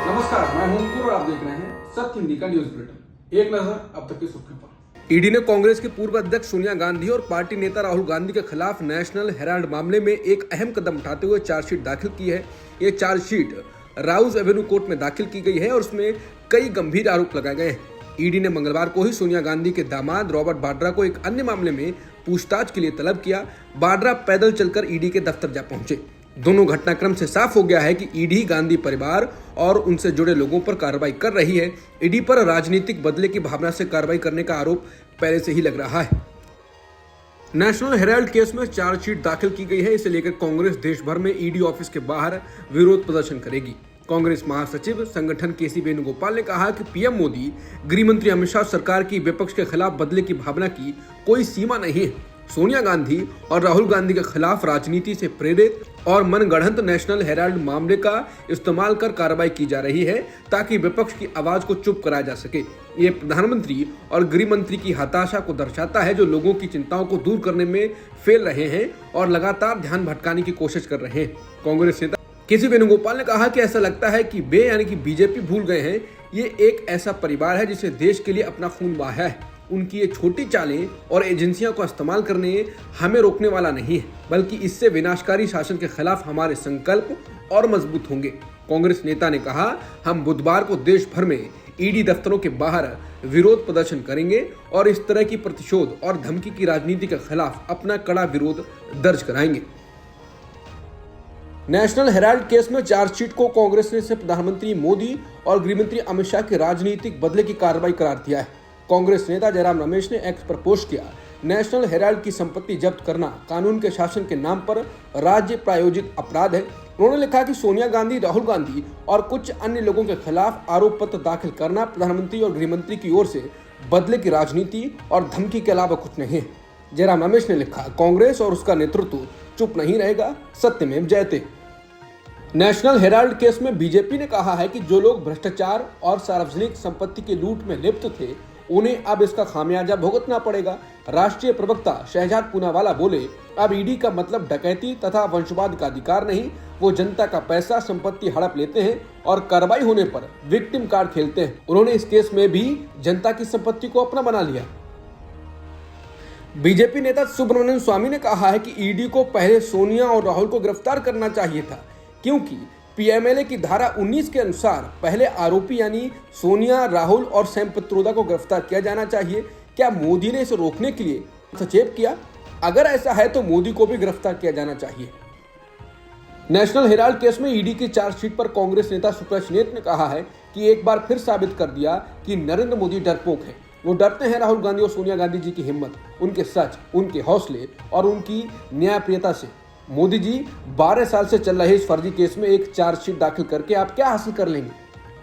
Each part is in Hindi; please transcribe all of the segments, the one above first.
नमस्कार, मैं हूं अंकुर और आप देख रहे हैं सत्य हिंदी का न्यूज बुलेटिन। एक नजर अब तक की सुर्खियों पर। ईडी ने कांग्रेस की पूर्व अध्यक्ष सोनिया गांधी और पार्टी नेता राहुल गांधी के खिलाफ नेशनल हेराल्ड मामले में एक अहम कदम उठाते हुए चार्जशीट दाखिल की है। ये चार्जशीट राउज एवेन्यू कोर्ट में दाखिल की गई है और उसमें कई गंभीर आरोप लगाए गए हैं। ईडी ने मंगलवार को ही सोनिया गांधी के दामाद रॉबर्ट वाड्रा को एक अन्य मामले में पूछताछ के लिए तलब किया। वाड्रा पैदल चलकर ईडी के दफ्तर जा पहुंचे। दोनों घटनाक्रम से साफ हो गया है कि ईडी गांधी परिवार और उनसे जुड़े लोगों पर कार्रवाई कर रही है। ईडी पर राजनीतिक बदले की भावना से कार्रवाई करने का आरोप पहले से ही लग रहा है। नेशनल हेराल्ड केस में चार्जशीट दाखिल की गई है। इसे लेकर कांग्रेस देश भर में ईडी ऑफिस के बाहर विरोध प्रदर्शन करेगी। कांग्रेस महासचिव संगठन केसी वेणुगोपाल ने कहा कि पीएम मोदी, गृह मंत्री अमित शाह सरकार की विपक्ष के खिलाफ बदले की भावना की कोई सीमा नहीं है। सोनिया गांधी और राहुल गांधी के खिलाफ राजनीति से प्रेरित और मनगढ़ंत नेशनल हेराल्ड मामले का इस्तेमाल कर कार्रवाई की जा रही है ताकि विपक्ष की आवाज को चुप कराया जा सके। ये प्रधानमंत्री और गृह मंत्री की हताशा को दर्शाता है, जो लोगों की चिंताओं को दूर करने में फेल रहे हैं और लगातार ध्यान भटकाने की कोशिश कर रहे हैं। कांग्रेस नेता केसी वेणुगोपाल ने कहा कि ऐसा लगता है कि वे यानी कि बीजेपी भूल गए हैं। ये एक ऐसा परिवार है जिसे देश के लिए अपना खून बहाया है। उनकी ये छोटी चालें और एजेंसियों का इस्तेमाल करने हमें रोकने वाला नहीं है, बल्कि इससे विनाशकारी शासन के खिलाफ हमारे संकल्प और मजबूत होंगे। कांग्रेस नेता ने कहा, हम बुधवार को देश भर में ईडी दफ्तरों के बाहर विरोध प्रदर्शन करेंगे और इस तरह की प्रतिशोध और धमकी की राजनीति के खिलाफ अपना कड़ा विरोध दर्ज कराएंगे। नेशनल हेराल्ड केस में चार्जशीट को कांग्रेस ने प्रधानमंत्री मोदी और गृहमंत्री अमित शाह के राजनीतिक बदले की कार्रवाई करार दिया है। कांग्रेस नेता जयराम रमेश ने एक्स पर पोस्ट किया, नेशनल हेराल्ड की संपत्ति जब्त करना कानून के शासन के नाम पर राज्य प्रायोजित अपराध है। उन्होंने लिखा कि सोनिया गांधी, राहुल गांधी और कुछ अन्य लोगों के खिलाफ आरोप पत्र दाखिल करना प्रधानमंत्री और गृहमंत्री की ओर से बदले की राजनीति और धमकी के अलावा कुछ नहीं है। जयराम रमेश ने लिखा, कांग्रेस और उसका नेतृत्व चुप नहीं रहेगा, सत्यमेव जयते। नेशनल हेराल्ड केस में बीजेपी ने कहा है कि जो लोग भ्रष्टाचार और सार्वजनिक संपत्ति की लूट में लिप्त थे, उन्हें अब इसका खामियाजा भुगतना पड़ेगा। राष्ट्रीय प्रवक्ता शहजाद पूनावाला बोले, अब ईडी का मतलब डकैती तथा वंशवाद का अधिकार नहीं, वो जनता का पैसा संपत्ति हड़प लेते हैं और कार्रवाई होने पर विक्टिम कार्ड खेलते हैं। उन्होंने इस केस में भी जनता की संपत्ति को अपना बना लिया। बीजेपी नेता सुब्रमण्यम स्वामी ने कहा है कि ईडी को पहले सोनिया और राहुल को गिरफ्तार करना चाहिए था, क्योंकि पीएमएलए की धारा 19 के अनुसार पहले आरोपी यानी सोनिया, राहुल और सैम पित्रोदा को गिरफ्तार किया जाना चाहिए। क्या मोदी ने इसे रोकने के लिए हस्तक्षेप किया? अगर ऐसा है तो मोदी को भी गिरफ्तार किया जाना चाहिए। नेशनल हेराल्ड केस में ईडी की चार्जशीट पर कांग्रेस नेता सुप्रिया नेत ने कहा है कि एक बार फिर साबित कर दिया कि नरेंद्र मोदी डरपोक है। वो डरते हैं राहुल गांधी और सोनिया गांधी जी की हिम्मत, उनके सच, उनके हौसले और उनकी न्यायप्रियता से। मोदी जी 12 साल से चल रहे इस फर्जी केस में एक चार्जशीट दाखिल करके आप क्या हासिल कर लेंगे?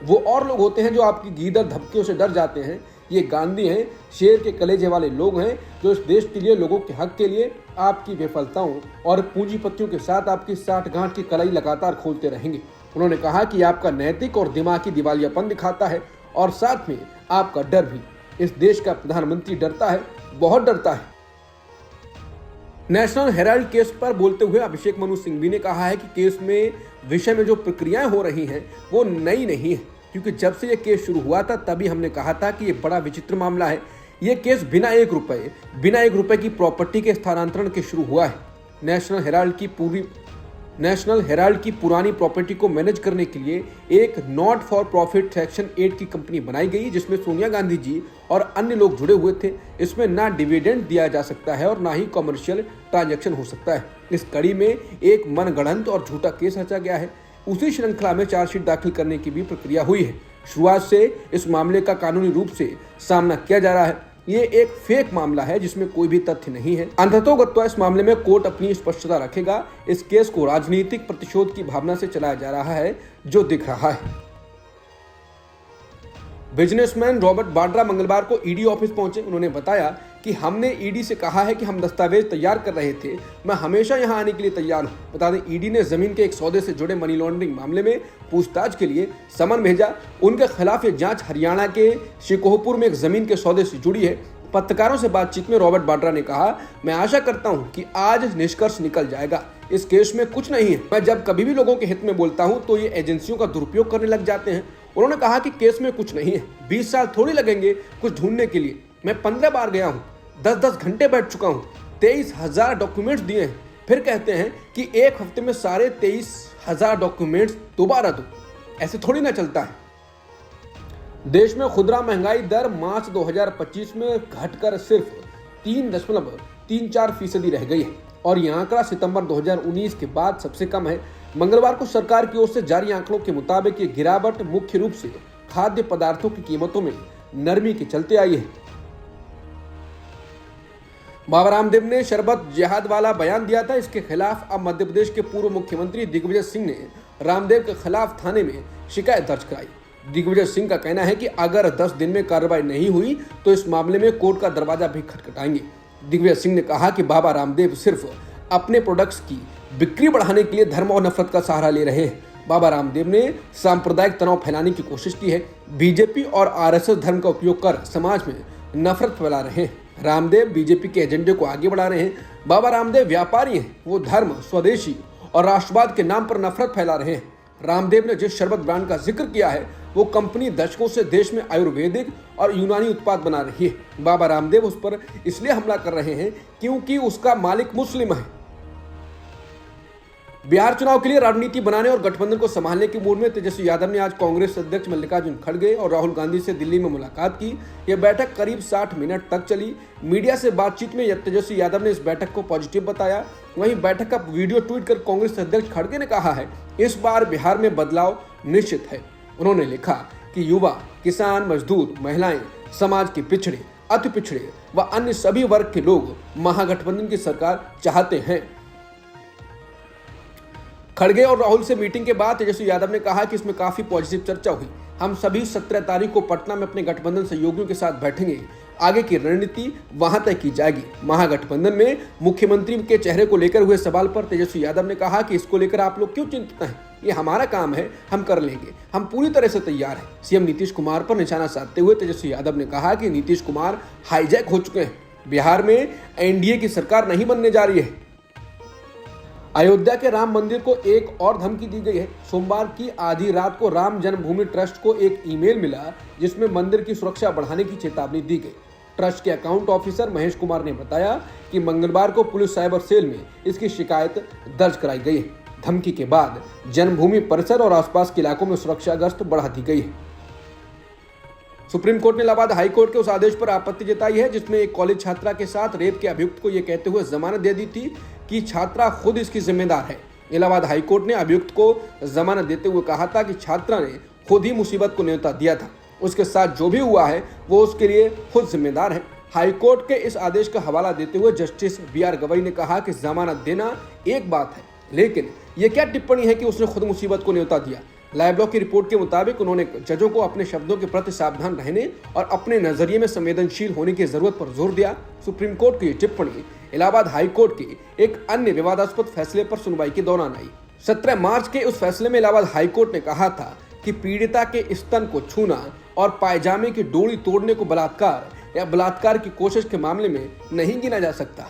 वो और लोग होते हैं जो आपकी गीदड़ धमकियों से डर जाते हैं। ये गांधी हैं, शेर के कलेजे वाले लोग हैं, जो इस देश के लिए, लोगों के हक के लिए आपकी विफलताओं और पूंजीपतियों के साथ आपकी साठगांठ की कलाई लगातार खोलते रहेंगे। उन्होंने कहा कि आपका नैतिक और दिमागी दिवालियापन दिखाता है और साथ में आपका डर भी। इस देश का प्रधानमंत्री डरता है, बहुत डरता है। नेशनल हेराल्ड केस पर बोलते हुए अभिषेक मनु सिंघवी ने कहा है कि केस में विषय में जो प्रक्रियाएं हो रही हैं वो नई नहीं है, क्योंकि जब से ये केस शुरू हुआ था तभी हमने कहा था कि ये बड़ा विचित्र मामला है। ये केस बिना एक रुपए की प्रॉपर्टी के स्थानांतरण के शुरू हुआ है। नेशनल हेराल्ड की पुरानी प्रॉपर्टी को मैनेज करने के लिए एक नॉट फॉर प्रॉफिट सेक्शन 8 की कंपनी बनाई गई, जिसमें सोनिया गांधी जी और अन्य लोग जुड़े हुए थे। इसमें ना डिविडेंड दिया जा सकता है और ना ही कमर्शियल ट्रांजैक्शन हो सकता है। इस कड़ी में एक मनगढ़ंत और झूठा केस रचा गया है। उसी श्रृंखला में चार्जशीट दाखिल करने की भी प्रक्रिया हुई है। शुरुआत से इस मामले का कानूनी रूप से सामना किया जा रहा है। ये एक फेक मामला है जिसमें कोई भी तथ्य नहीं है। अंततोगत्वा इस मामले में कोर्ट अपनी स्पष्टता रखेगा। इस केस को राजनीतिक प्रतिशोध की भावना से चलाया जा रहा है, जो दिख रहा है। बिजनेसमैन रॉबर्ट वाड्रा मंगलवार को ईडी ऑफिस पहुंचे। उन्होंने बताया कि हमने ईडी से कहा है कि हम दस्तावेज तैयार कर रहे थे, मैं हमेशा यहां आने के लिए तैयार हूं। बता दें, ईडी ने जमीन के एक सौदे से जुड़े मनी लॉन्ड्रिंग मामले में पूछताछ के लिए समन भेजा। उनके खिलाफ ये जांच हरियाणा के शिकोहपुर में एक जमीन के सौदे से जुड़ी है। पत्रकारों से बातचीत में रॉबर्ट वाड्रा ने कहा, मैं आशा करता हूं कि आज निष्कर्ष निकल जाएगा। इस केस में कुछ नहीं है। मैं जब कभी भी लोगों के हित में बोलता हूं तो ये एजेंसियों का दुरुपयोग करने लग जाते हैं। उन्होंने कहा कि केस में कुछ नहीं है, 20 साल थोड़ी लगेंगे कुछ ढूंढने के लिए। मैं 15 बार गया हूँ, 10-10 घंटे बैठ चुका हूँ, 23,000 डॉक्यूमेंट्स दिए हैं, फिर कहते हैं कि एक हफ्ते में सारे 23,000 डॉक्यूमेंट्स दोबारा दो। ऐसे थोड़ी ना चलता है। देश में खुदरा महंगाई दर मार्च 2025 में घटकर सिर्फ 3.34% रह गई है और यह आंकड़ा सितंबर 2019 के बाद सबसे कम है। मंगलवार को सरकार की ओर से जारी आंकड़ों के मुताबिक ये गिरावट मुख्य रूप से खाद्य पदार्थों की कीमतों में नरमी के चलते आई है। बाबा रामदेव ने शरबत जिहाद वाला बयान दिया था। इसके खिलाफ अब मध्य प्रदेश के पूर्व मुख्यमंत्री दिग्विजय सिंह ने रामदेव के खिलाफ थाने में शिकायत दर्ज कराई। दिग्विजय सिंह का कहना है कि अगर 10 दिन में कार्रवाई नहीं हुई तो इस मामले में कोर्ट का दरवाजा भी खटखटाएंगे। दिग्विजय सिंह ने कहा कि बाबा रामदेव सिर्फ अपने प्रोडक्ट्स की बिक्री बढ़ाने के लिए धर्म और नफरत का सहारा ले रहे हैं। बाबा रामदेव ने सांप्रदायिक तनाव फैलाने की कोशिश की है। बीजेपी और आरएसएस धर्म का उपयोग कर समाज में नफरत फैला रहे हैं। रामदेव बीजेपी के एजेंडे को आगे बढ़ा रहे हैं। बाबा रामदेव व्यापारी हैं, वो धर्म, स्वदेशी और राष्ट्रवाद के नाम पर नफरत फैला रहे हैं। रामदेव ने जिस शरबत ब्रांड का जिक्र किया है वो कंपनी दशकों से देश में आयुर्वेदिक और यूनानी उत्पाद बना रही है। बाबा रामदेव उस पर इसलिए हमला कर रहे हैं क्योंकि उसका मालिक मुस्लिम है। बिहार चुनाव के लिए रणनीति बनाने और गठबंधन को संभालने के मूड में तेजस्वी यादव ने आज कांग्रेस अध्यक्ष मल्लिकार्जुन खड़गे और राहुल गांधी से दिल्ली में मुलाकात की। यह बैठक करीब 60 मिनट तक चली। मीडिया से बातचीत में तेजस्वी यादव ने इस बैठक को पॉजिटिव बताया। वहीं बैठक का वीडियो ट्वीट कर कांग्रेस अध्यक्ष खड़गे ने कहा है, इस बार बिहार में बदलाव निश्चित है। उन्होंने लिखा कि युवा, किसान, मजदूर, महिलाएं, समाज के पिछड़े, अति पिछड़े व अन्य सभी वर्ग के लोग महागठबंधन की सरकार चाहते हैं। खड़गे और राहुल से मीटिंग के बाद तेजस्वी यादव ने कहा कि इसमें काफी पॉजिटिव चर्चा हुई। हम सभी 17 तारीख को पटना में अपने गठबंधन सहयोगियों के साथ बैठेंगे। आगे की रणनीति वहां तय की जाएगी। महागठबंधन में मुख्यमंत्री के चेहरे को लेकर हुए सवाल पर तेजस्वी यादव ने कहा कि इसको लेकर आप लोग क्यों चिंतित हैं? ये हमारा काम है, हम कर लेंगे, हम पूरी तरह से तैयार हैं। सीएम नीतीश कुमार पर निशाना साधते हुए तेजस्वी यादव ने कहा कि नीतीश कुमार हाईजैक हो चुके हैं। बिहार में एनडीए की सरकार नहीं बनने जा रही है। अयोध्या के राम मंदिर को एक और धमकी दी गई है। सोमवार की आधी रात को राम जन्मभूमि ट्रस्ट को एक ईमेल मिला जिसमें मंदिर की सुरक्षा बढ़ाने की चेतावनी दी गई। ट्रस्ट के अकाउंट ऑफिसर महेश कुमार ने बताया कि मंगलवार को पुलिस साइबर सेल में इसकी शिकायत दर्ज कराई गई है। धमकी के बाद जन्मभूमि परिसर और आसपास के इलाकों में सुरक्षा गश्त बढ़ा दी गई है। सुप्रीम कोर्ट ने इलाहाबाद हाई कोर्ट के उस आदेश पर आपत्ति जताई है जिसमें एक कॉलेज छात्रा के साथ रेप के अभियुक्त को यह कहते हुए जमानत दे दी थी कि छात्रा खुद इसकी जिम्मेदार है। इलाहाबाद हाई कोर्ट ने अभियुक्त को जमानत देते हुए कहा था कि छात्रा ने खुद ही मुसीबत को न्योता दिया था, उसके साथ जो भी हुआ है वो उसके लिए खुद जिम्मेदार है। हाई कोर्ट के इस आदेश का हवाला देते हुए जस्टिस BR गवई ने कहा कि जमानत देना एक बात है, लेकिन ये क्या टिप्पणी है कि उसने खुद मुसीबत को न्योता दिया। लाइव ब्लॉग की रिपोर्ट के मुताबिक उन्होंने जजों को अपने शब्दों के प्रति सावधान रहने और अपने नजरिए में संवेदनशील होने की जरूरत पर जोर दिया। सुप्रीम कोर्ट की टिप्पणी इलाहाबाद हाई कोर्ट के एक अन्य विवादास्पद फैसले पर सुनवाई के दौरान आई। 17 मार्च के उस फैसले में इलाहाबाद हाई कोर्ट ने कहा था कि पीड़िता के स्तन को छूना और पायजामे की डोरी तोड़ने को बलात्कार या बलात्कार की कोशिश के मामले में नहीं गिना जा सकता।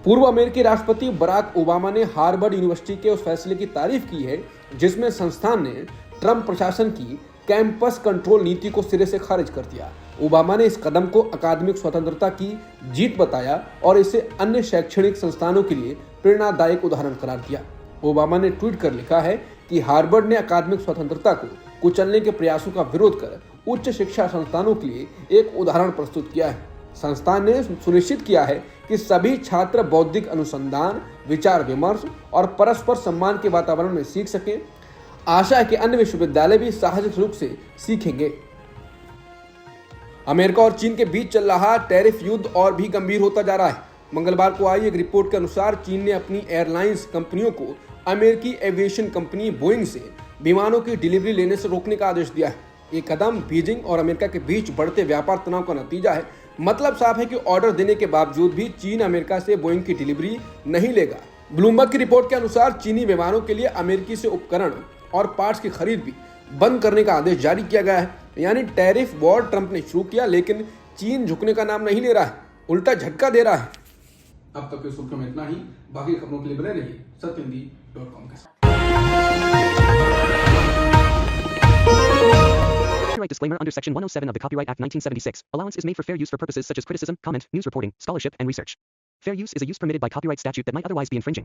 पूर्व अमेरिकी राष्ट्रपति बराक ओबामा ने हार्वर्ड यूनिवर्सिटी के उस फैसले की तारीफ की है जिसमें संस्थान ने ट्रंप प्रशासन की कैंपस कंट्रोल नीति को सिरे से खारिज कर दिया। ओबामा ने इस कदम को अकादमिक स्वतंत्रता की जीत बताया और इसे अन्य शैक्षणिक संस्थानों के लिए प्रेरणादायक उदाहरण करार दिया। ओबामा ने ट्वीट कर लिखा है कि हार्वर्ड ने अकादमिक स्वतंत्रता को कुचलने के प्रयासों का विरोध कर उच्च शिक्षा संस्थानों के लिए एक उदाहरण प्रस्तुत किया है। संस्थान ने सुनिश्चित किया है कि सभी छात्र बौद्धिक अनुसंधान, विचार विमर्श और परस्पर सम्मान के वातावरण में सीख सकें। आशा है कि अन्य विश्वविद्यालय भी साहसिक रूप से सीखेंगे। अमेरिका और चीन के बीच चल रहा टैरिफ युद्ध और भी गंभीर होता जा रहा है। मंगलवार को आई एक रिपोर्ट के अनुसार चीन ने अपनी एयरलाइंस कंपनियों को अमेरिकी एविएशन कंपनी बोइंग से विमानों की डिलीवरी लेने से रोकने का आदेश दिया है। ये कदम बीजिंग और अमेरिका के बीच बढ़ते व्यापार तनाव का नतीजा है। मतलब साफ है कि ऑर्डर देने के बावजूद भी चीन अमेरिका से बोइंग की डिलीवरी नहीं लेगा। ब्लूमबर्ग की रिपोर्ट के अनुसार चीनी विमानों के लिए अमेरिकी से उपकरण और पार्ट्स की खरीद भी बंद करने का आदेश जारी किया गया है। यानी टैरिफ वॉर ट्रंप ने शुरू किया, लेकिन चीन झुकने का नाम नहीं ले रहा है, उल्टा झटका दे रहा है। अब तक की सुर्खियों में इतना ही। बाकी खबरों के लिए बने रहिए सत्यहिंदी.com के साथ। Copyright disclaimer under Section 107 of the Copyright Act 1976. Allowance is made for fair use for purposes such as criticism, comment, news reporting, scholarship, and research. Fair use is a use permitted by copyright statute that might otherwise be infringing.